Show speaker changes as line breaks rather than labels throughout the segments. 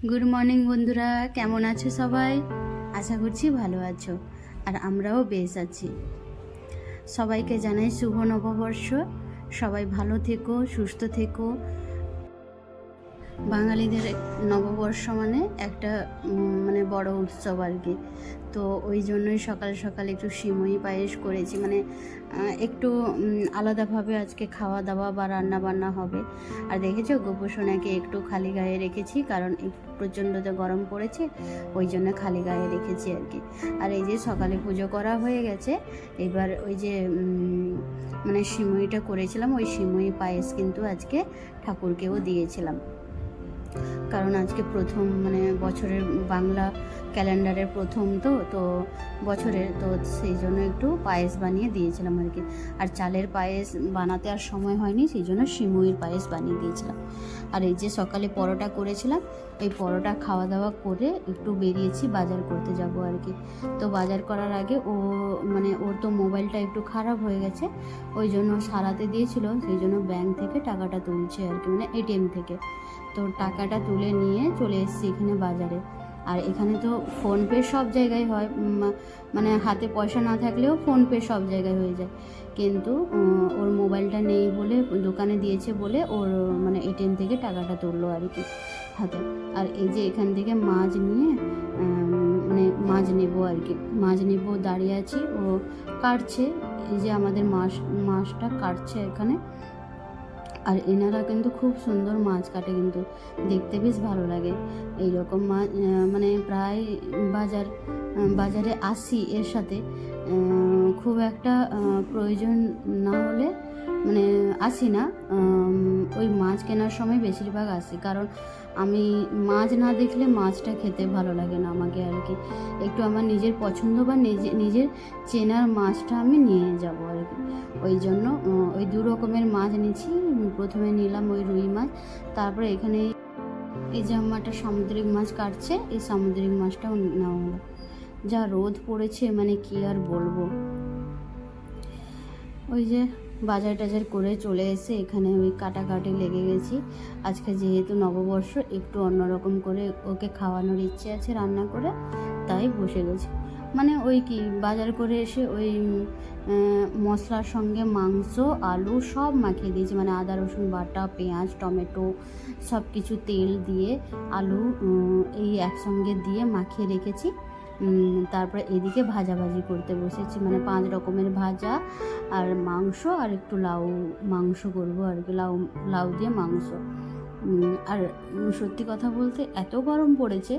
Good morning বন্ধুরা, কেমন আছো সবাই? আশা করছি ভালো আছো, আর আমরাও বেশ আছি। সবাইকে জানাই শুভ নববর্ষ। সবাই ভালো থেকো, সুস্থ থেকো। বাঙালিদের নববর্ষ মানে একটা বড় উৎসব আর কি। তো ওই জন্যই সকাল সকাল একটু সিমই পায়েস করেছি, একটু আলাদাভাবে আজকে খাওয়া দাওয়া বা রান্না বান্না হবে। আর দেখেছো গোপুসোনাকে একটু খালি গায়ে রেখেছি, কারণ প্রচণ্ড তো গরম পড়েছে, ওই জন্য খালি গায়ে রেখেছি আর কি। আর এই যে সকালে পুজো করা হয়ে গেছে, এবার ওই যে সিমইটা করেছিলাম, ওই সিমই পায়েস কিন্তু আজকে ঠাকুরকেও দিয়েছিলাম, কারণ আজকে প্রথম বছরের বাংলা ক্যালেন্ডারের প্রথম তো বছরের, তো সেই জন্য একটু পায়েস বানিয়ে দিয়েছিলাম আর কি। আর চালের পায়েস বানাতে আর সময় হয়নি, সেই জন্য সিমুইর পায়েস বানিয়ে দিয়েছিলাম। আর এই যে সকালে পরোটা করেছিলাম, এই পরোটা খাওয়া দাওয়া করে একটু বেরিয়েছি, বাজার করতে যাব আর কি। তো বাজার করার আগে ওর তো মোবাইলটা একটু খারাপ হয়ে গেছে, ওই জন্য সারাতে দিয়েছিল, সেই জন্য ব্যাংক থেকে টাকাটা তুলছে আর কি, এটিএম থেকে। তো টাকাটা তুলে নিয়ে চলে এসেছি এখানে বাজারে। আর এখানে তো ফোনপে সব জায়গায় হয়, হাতে পয়সা না থাকলেও ফোনপে সব জায়গায় হয়ে যায়, কিন্তু ওর মোবাইলটা নেই বলে, দোকানে দিয়েছে বলে ওর এটিএম থেকে টাকাটা তুললো আর কি হাতে। আর এই যে এখান থেকে মাছ নিয়ে মাছ নেবো আর কি, মাছ নেবো, দাঁড়িয়ে আছি, ও কাটছে, এই যে আমাদের মাছটা কাটছে এখানে। আর এনারা কিন্তু খুব সুন্দর মাছ কাটে, কিন্তু দেখতে বেশ ভালো লাগে এইরকম মাছ। প্রায় বাজারে আসি এর সাথে, খুব একটা প্রয়োজন না হলে আসি না। ওই মাছ কেনার সময় বেশিরভাগ আসি, কারণ আমি মাছ না দেখলে মাছটা খেতে ভালো লাগে না আমাকে আর কি। একটু আমার নিজের পছন্দ বা নিজের চেনার মাছটা আমি নিয়ে যাব আর কি। ওই জন্য ওই দু রকমের মাছ নিয়েছি। প্রথমে নিলাম ওই রুই মাছ, তারপরে এখানে এই যে আমারটা সামুদ্রিক মাছ কাটছে, এই সামুদ্রিক মাছটাও নেওয়া হলো। যা রোদ পড়েছে কি আর বলবো। ওই যে বাজার টাজার করে চলে এসে এখানে ওই কাটাকাটি লেগে গেছি। আজকে যেহেতু নববর্ষ, একটু অন্যরকম করে ওকে খাওয়ানোর ইচ্ছে আছে রান্না করে, তাই বসে গেছি। ওই কি বাজার করে এসে ওই মশলার সঙ্গে মাংস, আলু সব মাখিয়ে দিয়েছি, আদা রসুন বাটা, পেঁয়াজ, টমেটো সব কিছু তেল দিয়ে, আলু এই একসঙ্গে দিয়ে মাখিয়ে রেখেছি। তারপরে এদিকে ভাজাভাজি করতে বসেছি, 5 রকমের ভাজা আর মাংস, আর একটু লাউ মাংস করবো আর কি, লাউ দিয়ে মাংস। আর সত্যি কথা বলতে এত গরম পড়েছে,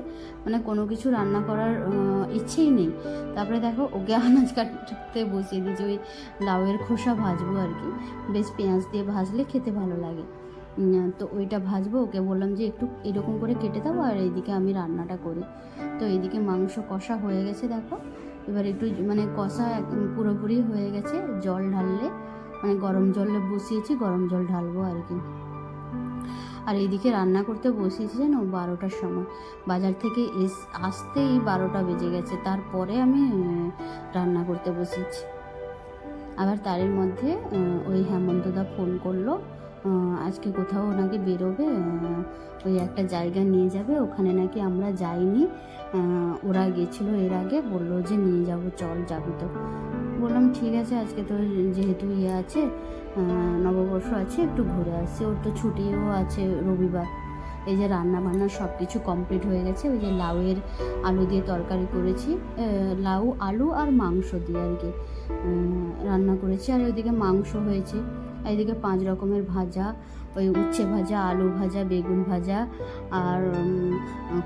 কোনো কিছু রান্না করার ইচ্ছেই নেই। তারপরে দেখো ওকে আনাজ কাটতে বসিয়ে দিয়েছি, ওই লাউয়ের খোসা ভাজবো আর কি, বেশ পেঁয়াজ দিয়ে ভাজলে খেতে ভালো লাগে। তো ওইটা ভাজবো, ওকে বললাম যে একটু এরকম করে কেটে দাও, আর এইদিকে আমি রান্নাটা করি। তো এইদিকে মাংস কষা হয়ে গেছে দেখো, এবার একটু কষা পুরোপুরি হয়ে গেছে, জল ঢাললে গরম জলে বসিয়েছি, গরম জল ঢালবো আর কি। আর এইদিকে রান্না করতে বসিয়েছি যেন 12টার সময়, বাজার থেকে আসতেই 12টা বেজে গেছে, তারপরে আমি রান্না করতে বসেছি। আবার তারের মধ্যে ওই হেমন্তদা ফোন করলো, আজকে কোথাও নাকি বেরোবে, ওই একটা জায়গা নিয়ে যাবে, ওখানে নাকি আমরা যাইনি, ওরা গেছিলো এর আগে, বললো যে নিয়ে যাব, চল যাবি তো। বললাম ঠিক আছে, আজকে তো যেহেতু আছে, নববর্ষ আছে, একটু ঘুরে আসছি, ওর তো ছুটিও আছে রবিবার। এই যে রান্না বান্না সব কিছু কমপ্লিট হয়ে গেছে। ওই যে লাউয়ের আলু দিয়ে তরকারি করেছি, লাউ আলু আর মাংস দিয়ে আর কি রান্না করেছি। আর ওইদিকে মাংস হয়েছে, এইদিকে 5 রকমের ভাজা, ওই উচ্ছে ভাজা, আলু ভাজা, বেগুন ভাজা, আর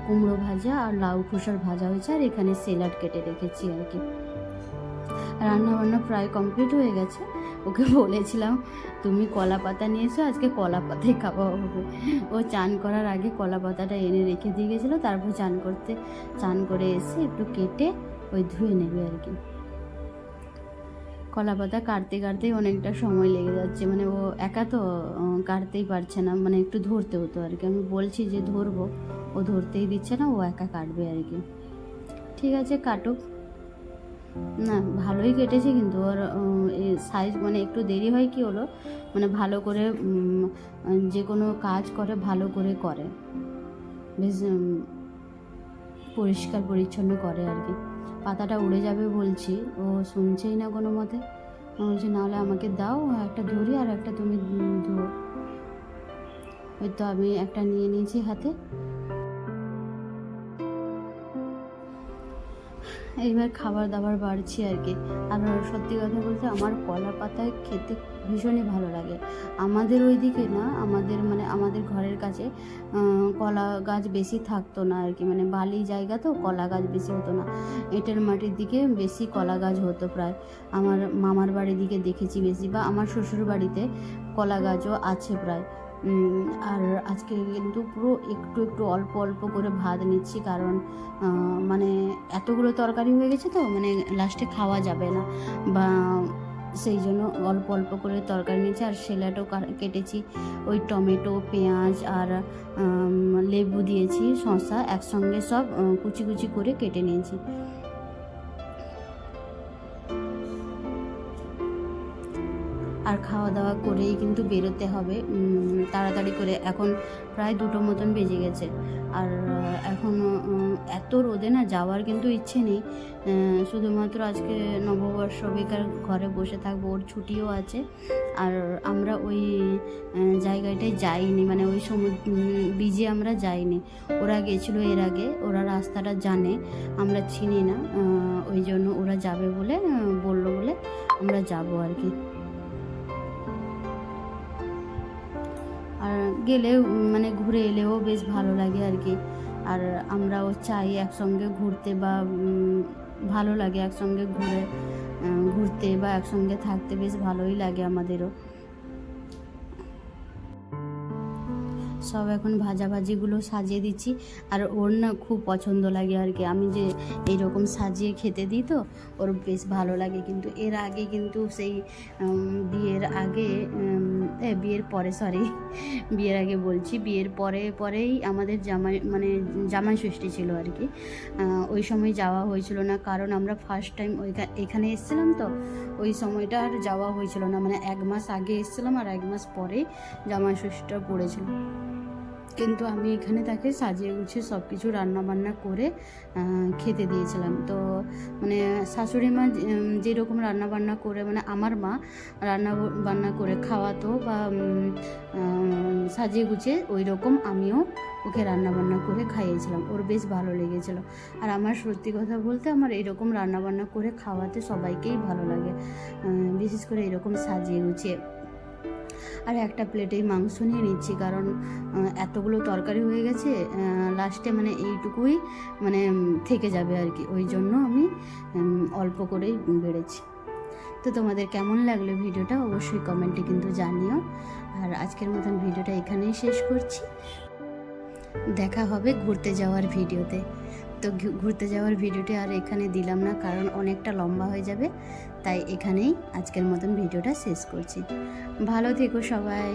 কুমড়ো ভাজা, আর লাউ খোসার ভাজা হয়েছে। আর এখানে স্যালাড কেটে রেখেছি আর কি। রান্না বান্না প্রায় কমপ্লিট হয়ে গেছে। ওকে বলেছিলাম তুমি কলা পাতা নিয়ে এসো, আজকে কলা পাতায় খাওয়া হবে। ও চান করার আগে কলা পাতাটা এনে রেখে দিয়ে গেছিলো, তারপর চান করে এসে একটু কেটে ওই ধুয়ে নেবে আর কি। কলা পাতা কাটতে কাটতেই অনেকটা সময় লেগে যাচ্ছে, ও একা তো কাটতেই পারছে না, একটু ধরতে হতো আর কি। আমি বলছি যে ধরবো, ও ধরতেই দিচ্ছে না, ও একা কাটবে আর কি। ঠিক আছে কাটুক। না ভালোই কেটেছে, কিন্তু ওর সাইজ একটু দেরি হয়, কি হলো ভালো করে যে কোনো কাজ করে ভালো করে করে, বেশ পরিষ্কার পরিচ্ছন্ন করে আর কি। পাতাটা উড়ে যাবে বলছি, ও শুনছেই না কোনো মতে। বলছি নাহলে আমাকে দাও, একটা ধরি আর একটা তুমি ধুও। ওই তো আমি একটা নিয়ে নিয়েছি হাতে। এইবার খাবার দাবার বাড়ছি আর কি। আর সত্যি কথা বলতে আমার কলা পাতায় খেতে ভীষণই ভালো লাগে। আমাদের ওইদিকে না, আমাদের ঘরের কাছে কলা গাছ বেশি থাকতো না আর কি, মানে বালি জায়গা তো কলা গাছ বেশি হতো না। এঁটেল মাটির দিকে বেশি কলা গাছ হতো প্রায়। আমার মামার বাড়ির দিকে দেখেছি বেশি, বা আমার শ্বশুর বাড়িতে কলা গাছও আছে প্রায়। আর আজকে কিন্তু পুরো একটু একটু অল্প অল্প করে ভাত নিচ্ছি, কারণ মানে এতগুলো তরকারি হয়ে গেছে তো, মানে লাস্টে খাওয়া যাবে না, বা সেই জন্য অল্প অল্প করে তরকারি নিয়েছি। আর সেলাটাও কেটেছি, ওই টমেটো, পেঁয়াজ আর লেবু দিয়েছি, শসা একসঙ্গে সব কুচি কুচি করে কেটে নিয়েছি। আর খাওয়া দাওয়া করেই কিন্তু বেরোতে হবে তাড়াতাড়ি করে। এখন প্রায় 2টো মতন বেজে গেছে। আর এখন এত রোদে না যাওয়ার কিন্তু ইচ্ছে নেই। শুধুমাত্র আজকে নববর্ষ, বেকার ঘরে বসে থাকবো, ওর ছুটিও আছে। আর আমরা ওই জায়গাটায় যাইনি, মানে ওই বিচে আমরা যাইনি। ওরা গেছিলো এর আগে, ওরা রাস্তাটা জানে, আমরা চিনি না। ওই জন্য ওরা যাবে বলে বললো বলে আমরা যাবো আর কি। আর গেলেও মানে ঘুরে এলেও বেশ ভালো লাগে আর কি। আর আমরাও চাই একসঙ্গে ঘুরতে, বা ভালো লাগে একসঙ্গে ঘুরতে বা একসঙ্গে থাকতে, বেশ ভালোই লাগে আমাদেরও। সব এখন ভাজাভাজিগুলো সাজিয়ে দিচ্ছি। আর ওর না খুব পছন্দ লাগে আর কি, আমি যে এইরকম সাজিয়ে খেতে দিই তো ওর বেশ ভালো লাগে। কিন্তু এর আগে কিন্তু সেই বিয়ের আগে বলছি, বিয়ের পরেই আমাদের জামাই ষষ্ঠী ছিল আর কি। ওই সময় যাওয়া হয়েছিল না, কারণ আমরা ফার্স্ট টাইম এখানে এসেছিলাম তো, ওই সময়টা আর যাওয়া হয়েছিল না। মানে 1 মাস আগে এসেছিলাম আর 1 মাস পরেই জামাই ষষ্ঠীটা পড়েছিল। কিন্তু আমি এখানে তাকে সাজিয়ে গুছিয়ে সব কিছু রান্নাবান্না করে খেতে দিয়েছিলাম। তো মানে শাশুড়ি মা যেরকম রান্নাবান্না করে, মানে আমার মা রান্নাবান্না করে খাওয়াতো বা সাজিয়ে গুছিয়ে, ওই রকম আমিও ওকে রান্নাবান্না করে খাইয়েছিলাম। ওর বেশ ভালো লেগেছিলো। আর আমার সত্যি কথা বলতে আমার এরকম রান্নাবান্না করে খাওয়াতে সবাইকেই ভালো লাগে, বিশেষ করে এরকম সাজিয়ে গুছিয়ে। আর একটা প্লেটেই মাংস নিয়ে নিচ্ছি, কারণ এতগুলো তরকারি হয়ে গেছে, লাস্টে মানে এইটুকুই মানে থেকে যাবে আর কি। ওই জন্য আমি অল্প করেই বেড়েছি। তো তোমাদের কেমন লাগলো ভিডিওটা অবশ্যই কমেন্টে কিন্তু জানিও। আর আজকের মতন ভিডিওটা এখানেই শেষ করছি। দেখা হবে ঘুরতে যাওয়ার ভিডিওতে। তো ঘুরতে যাওয়ার ভিডিওটি আর এখানে দিলাম না, কারণ অনেকটা লম্বা হয়ে যাবে, তাই এখানেই আজকের মতন ভিডিওটা শেষ করছি। ভালো থেকো সবাই।